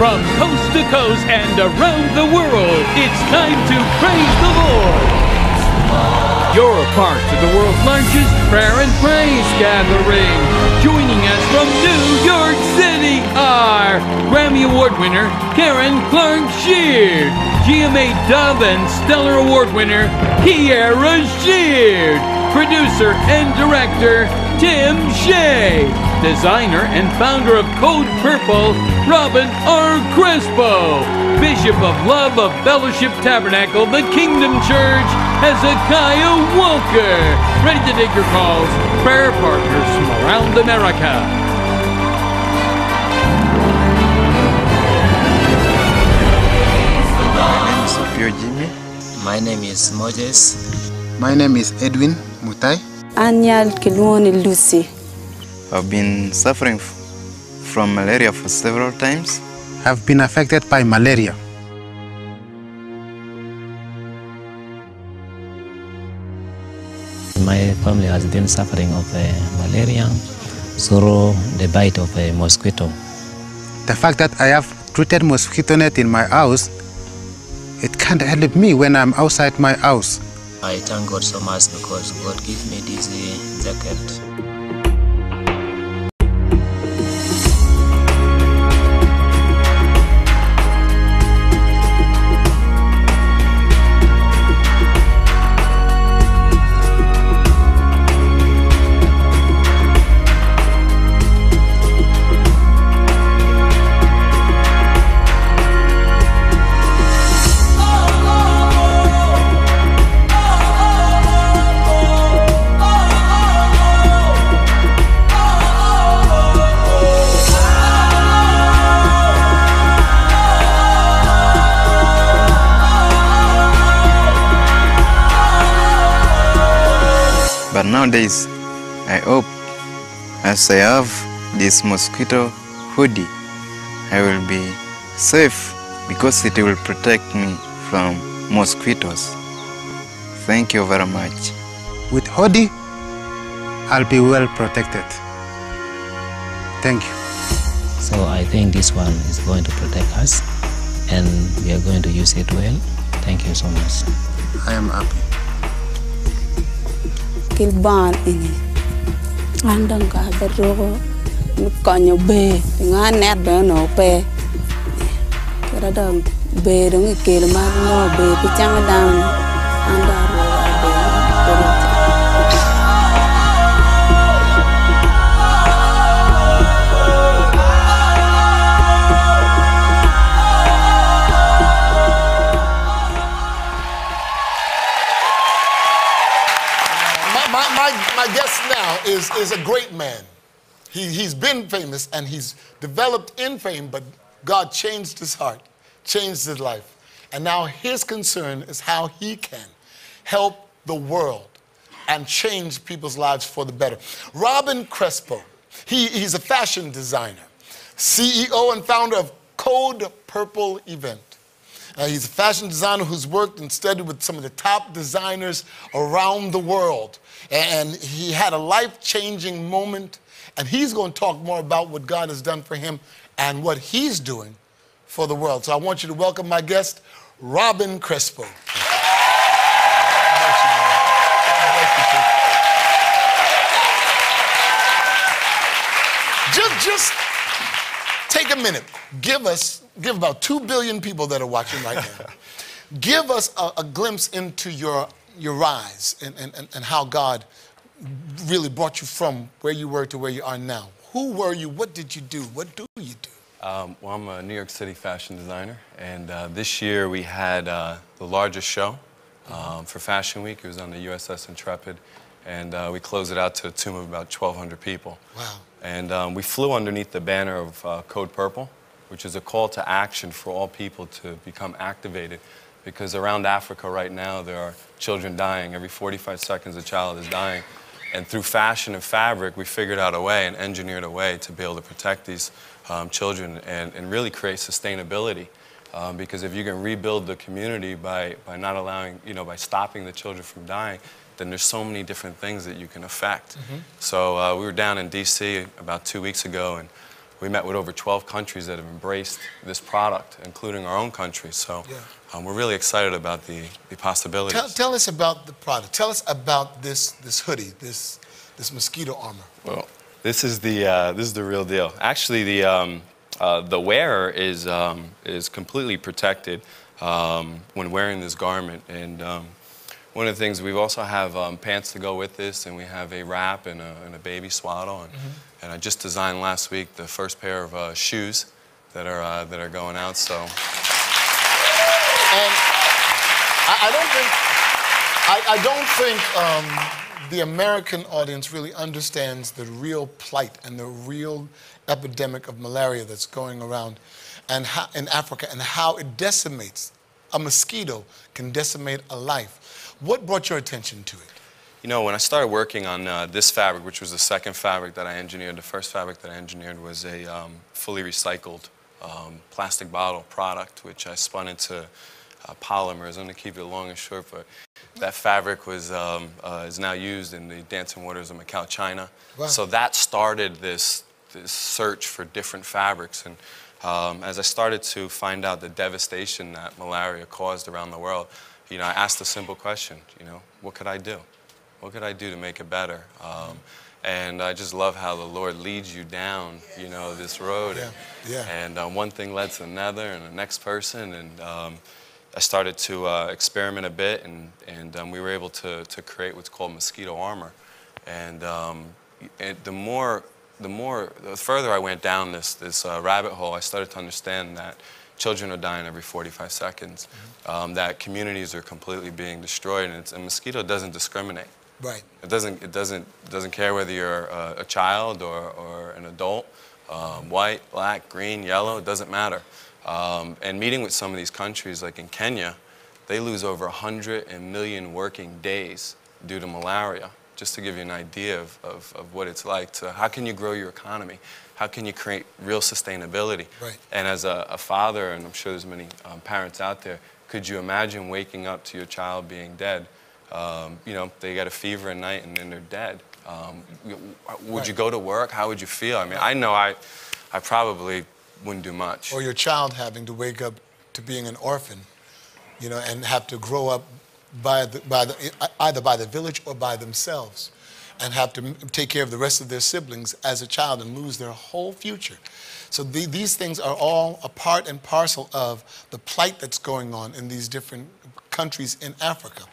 From coast to coast and around the world, it's time to praise the Lord. You're a part of the world's largest prayer and praise gathering. Joining us from New York City are Grammy Award winner Karen Clark Sheard, GMA Dove and Stellar Award winner Kiara Sheard, producer and director Tim Shea, designer and founder of Code Purple, Robin R. Crespo, Bishop of Love of Fellowship Tabernacle, the Kingdom Church, Hezekiah Walker. Ready to take your calls, prayer partners from around America. My name is Moses. My name is Edwin Mutai. Anyal Kilwoni Lucy. I've been suffering from malaria for several times. I've been affected by malaria. My family has been suffering of malaria through the bite of a mosquito. The fact that I have treated mosquito net in my house, it can't help me when I'm outside my house. I thank God so much because God gave me this jacket. But nowadays, I hope as I have this mosquito hoodie, I will be safe because it will protect me from mosquitoes. Thank you very much. With hoodie, I'll be well protected. Thank you. So I think this one is going to protect us and we are going to use it well. Thank you so much. I am happy. Kilban ini andang ka beroko kanyo be nga net be no pe kira dang be dong ikil ma no be pichang dang anda ro My guest now is a great man. He's been famous and he's developed in fame, but God changed his heart, changed his life. And now his concern is how he can help the world and change people's lives for the better. Robin Crespo, he's a fashion designer, CEO and founder of Code Purple event. He's a fashion designer who's worked and studied with some of the top designers around the world. And he had a life-changing moment, and he's going to talk more about what God has done for him and what he's doing for the world. So I want you to welcome my guest, Robin Crespo. Just take a minute. Give about 2 billion people that are watching right now. Give us a glimpse into your rise and how God really brought you from where you were to where you are now. Who were you? What did you do? What do you do? Well, I'm a New York City fashion designer, and this year we had the largest show for Fashion Week. It was on the USS Intrepid, and we closed it out to a tomb of about 1,200 people. Wow. And we flew underneath the banner of Code Purple, which is a call to action for all people to become activated. Because around Africa right now, there are children dying. Every 45 seconds, a child is dying. And through fashion and fabric, we figured out a way and engineered a way to be able to protect these children and really create sustainability. Because if you can rebuild the community by not allowing, by stopping the children from dying, then there's so many different things that you can affect. So we were down in D.C. about 2 weeks ago, and we met with over 12 countries that have embraced this product, including our own country. So we're really excited about the possibilities. Tell us about the product. Tell us about this hoodie, this mosquito armor. Well, this is the real deal. Actually, the wearer is completely protected when wearing this garment. And one of the things, we also have pants to go with this, and we have a wrap and a baby swaddle. And I just designed last week the first pair of shoes that are going out. So, and I don't think the American audience really understands the real plight and the real epidemic of malaria that's going around and how, in Africa, and how it decimates. A mosquito can decimate a life. What brought your attention to it? You know, when I started working on this fabric, which was the second fabric that I engineered, the first fabric that I engineered was a fully recycled plastic bottle product, which I spun into polymers. I'm going to keep it long and short, but that fabric was is now used in the dancing waters of Macau, China. Wow. So that started this search for different fabrics. And as I started to find out the devastation that malaria caused around the world, you know, I asked a simple question, you know, what could I do? What could I do to make it better? And I just love how the Lord leads you down, you know, this road. And one thing led to another and the next person. And I started to experiment a bit, and we were able to create what's called mosquito armor. And the further I went down this rabbit hole, I started to understand that children are dying every 45 seconds, that communities are completely being destroyed, and a mosquito doesn't discriminate. Right. It doesn't care whether you're a child or an adult, white, black, green, yellow, it doesn't matter. And meeting with some of these countries, like in Kenya, they lose over 100 million working days due to malaria. Just to give you an idea of what it's like to, how can you grow your economy? How can you create real sustainability? Right. And as a father, and I'm sure there's many parents out there, could you imagine waking up to your child being dead? You know, they got a fever at night and then they're dead. Would you go to work? How would you feel? I mean, I know I probably wouldn't do much. Or your child having to wake up to being an orphan, you know, and have to grow up either by the village or by themselves, and have to take care of the rest of their siblings as a child and lose their whole future. So these things are all a part and parcel of the plight that's going on in these different countries in Africa.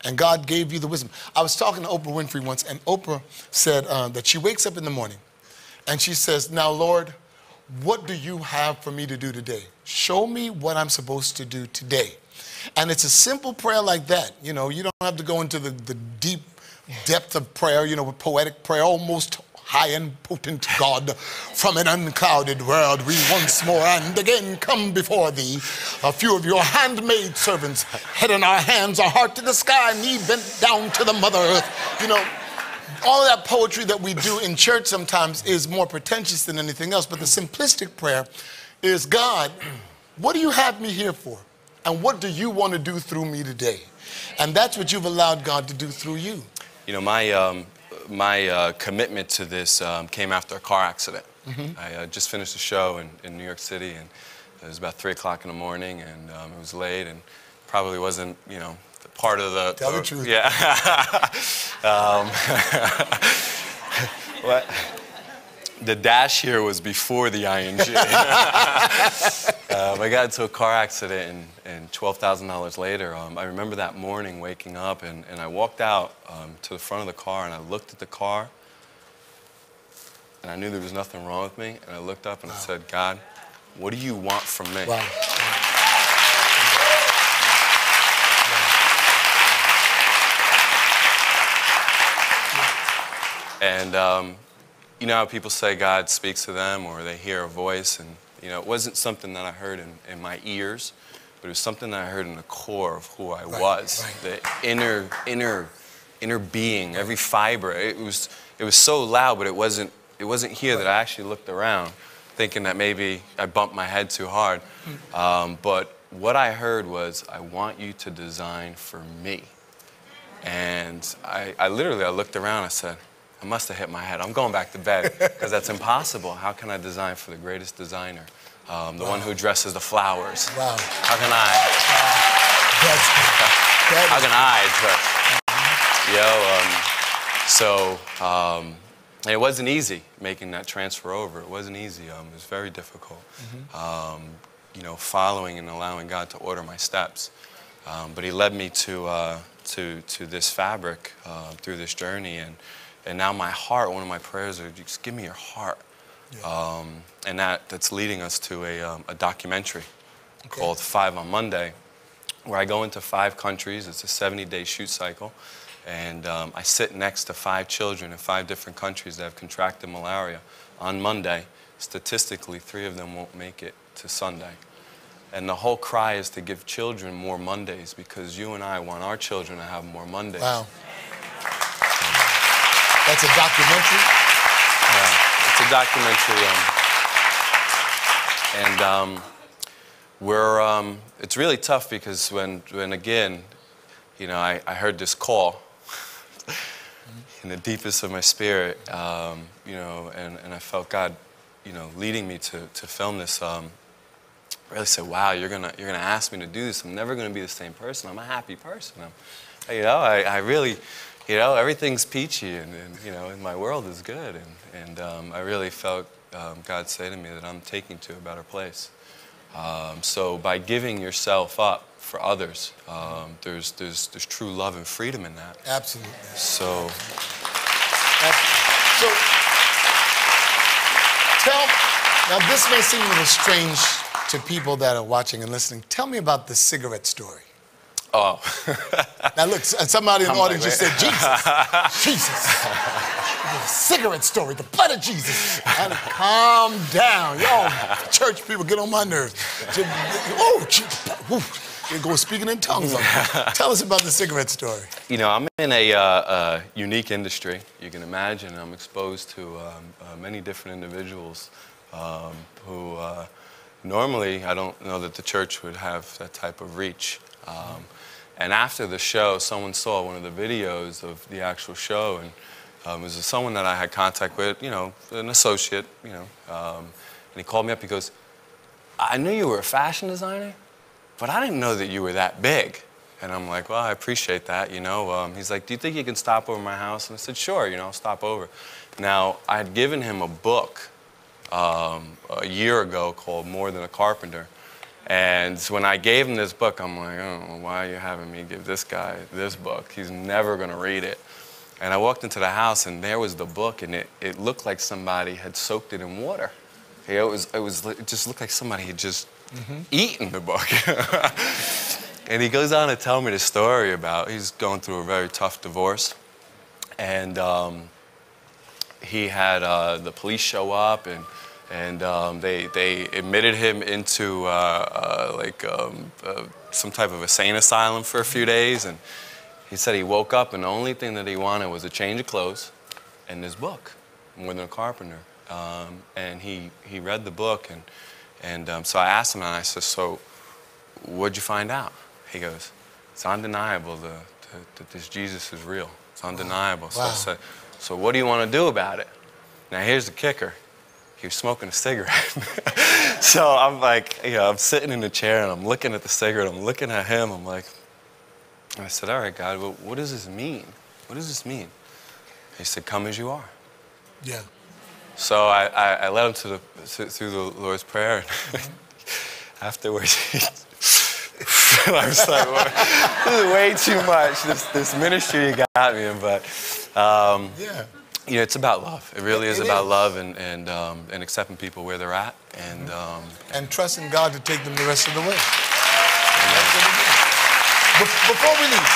And God gave you the wisdom. I was talking to Oprah Winfrey once, and Oprah said that she wakes up in the morning and she says, now, Lord, what do you have for me to do today? Show me what I'm supposed to do today. And it's a simple prayer like that. You know, you don't have to go into the deep depth of prayer, you know, with poetic prayer, almost high and potent God, from an unclouded world we once more and again come before thee. A few of your handmaid servants, head in our hands, our heart to the sky, knee bent down to the mother earth. You know, all of that poetry that we do in church sometimes is more pretentious than anything else, but the simplistic prayer is, God, what do you have me here for? And what do you want to do through me today? And that's what you've allowed God to do through you. You know, my commitment to this came after a car accident. I just finished a show in New York City, and it was about 3 o'clock in the morning, and it was late, and probably wasn't, you know, part of the... Tell the truth. Yeah. What? The dash here was before the ING. I got into a car accident, and $12,000 later, I remember that morning waking up, and I walked out to the front of the car, and I looked at the car, and I knew there was nothing wrong with me, and I looked up and I said, God, what do you want from me? Wow. And you know how people say God speaks to them or they hear a voice, and you know, it wasn't something that I heard in my ears, but it was something that I heard in the core of who I was, the inner being, every fiber. It was so loud, but it wasn't here that I actually looked around thinking that maybe I bumped my head too hard. But what I heard was, I want you to design for me. And I literally looked around, I said, I must have hit my head. I'm going back to bed because that's impossible. How can I design for the greatest designer? The one who dresses the flowers. Wow. How can I? How can I dress? And it wasn't easy making that transfer over. It wasn't easy. It was very difficult. You know, following and allowing God to order my steps. But He led me to this fabric through this journey, and now my heart. One of my prayers are, just give me your heart. Yeah. And that's leading us to a documentary called 5 on Monday, where I go into 5 countries. It's a 70-day shoot cycle, and I sit next to 5 children in 5 different countries that have contracted malaria. On Monday, statistically, 3 of them won't make it to Sunday. And the whole cry is to give children more Mondays, because you and I want our children to have more Mondays. Wow. That's a documentary? Yeah, it's a documentary. It's really tough because when again, you know, I heard this call in the deepest of my spirit, you know, and I felt God, you know, leading me to film this. I really said, wow, you're gonna ask me to do this. I'm never gonna be the same person. I'm a happy person. You know, I really, you know, everything's peachy, and you know, and my world is good, and I really felt God say to me that I'm taking to a better place. So by giving yourself up for others, there's true love and freedom in that. Absolutely. So now this may seem a little strange to people that are watching and listening. Tell me about the cigarette story. Oh. Now look, somebody in the audience just said, Jesus. The cigarette story, the blood of Jesus. And calm down. Y'all, church people get on my nerves. They go speaking in tongues on me. Tell us about the cigarette story. You know, I'm in a unique industry. You can imagine I'm exposed to many different individuals who normally I don't know that the church would have that type of reach. And after the show, someone saw one of the videos of the actual show, and it was someone that I had contact with, you know, an associate, you know, and he called me up. He goes, I knew you were a fashion designer, but I didn't know that you were that big. And I'm like, well, I appreciate that, you know. He's like, do you think you can stop over my house? And I said, sure, you know, I'll stop over. Now, I had given him a book a year ago called More Than a Carpenter. And when I gave him this book, I'm like, oh, why are you having me give this guy this book? He's never going to read it. And I walked into the house, and there was the book, and it looked like somebody had soaked it in water. You know, it just looked like somebody had just eaten the book. And he goes on to tell me the story about, he's going through a very tough divorce. And he had the police show up, and they admitted him into some type of insane asylum for a few days. And he said he woke up, and the only thing that he wanted was a change of clothes and this book, More Than a Carpenter. And he read the book, and so I asked him, and I said, so what'd you find out? He goes, it's undeniable that this Jesus is real. It's undeniable. So I said, so what do you want to do about it? Now here's the kicker. He was smoking a cigarette. So I'm like, you know, I'm sitting in the chair, and I'm looking at the cigarette. I'm looking at him. I'm like, I said, all right, God, well, what does this mean? What does this mean? He said, come as you are. Yeah. So I led him through the Lord's Prayer. Afterwards, I was like, well, this is way too much, this ministry you got me in. But, yeah. You know, it's about love. It really is about love and accepting people where they're at. And trusting God to take them the rest of the way. Before we leave,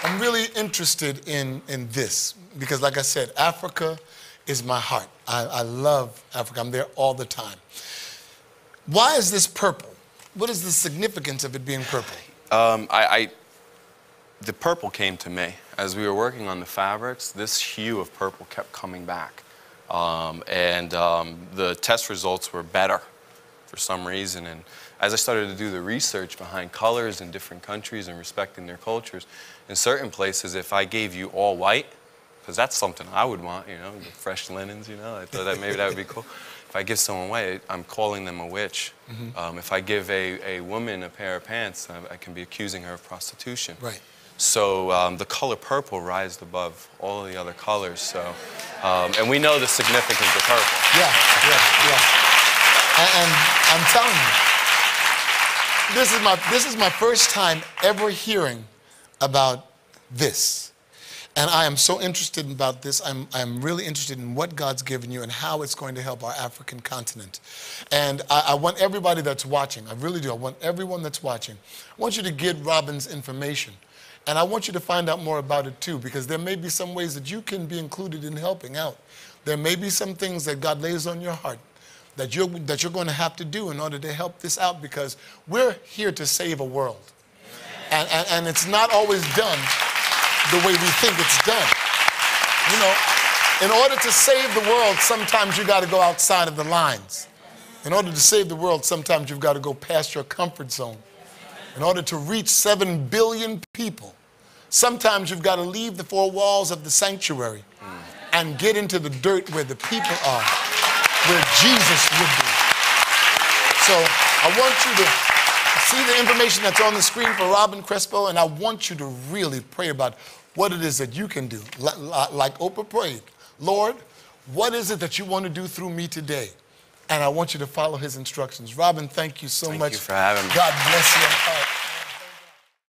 I'm really interested in this, because like I said, Africa is my heart. I love Africa. I'm there all the time. Why is this purple? What is the significance of it being purple? The purple came to me. As we were working on the fabrics, this hue of purple kept coming back. The test results were better for some reason. And as I started to do the research behind colors in different countries and respecting their cultures, in certain places, if I gave you all white, because that's something I would want, you know, the fresh linens, you know, I thought that maybe that would be cool. If I give someone white, I'm calling them a witch. If I give a woman a pair of pants, I can be accusing her of prostitution. Right. So the color purple rises above all of the other colors. So, and we know the significance of purple. Yeah. And I'm telling you, this is my first time ever hearing about this. And I am so interested about this. I'm really interested in what God's given you and how it's going to help our African continent. And I want everybody that's watching, I really do, I want everyone that's watching, I want you to get Robin's information. And I want you to find out more about it too, because there may be some ways that you can be included in helping out. There may be some things that God lays on your heart that you're going to have to do in order to help this out, because we're here to save a world. And it's not always done the way we think it's done. You know, in order to save the world, sometimes you got to go outside of the lines. In order to save the world, sometimes you've got to go past your comfort zone. In order to reach 7 billion people, sometimes you've got to leave the four walls of the sanctuary and get into the dirt where the people are, where Jesus would be. So I want you to see the information that's on the screen for Robin Crespo, and I want you to really pray about what it is that you can do. Like Oprah prayed, Lord, what is it that you want to do through me today? And I want you to follow his instructions. Robin, thank you so much. Thank you for having me. God bless you.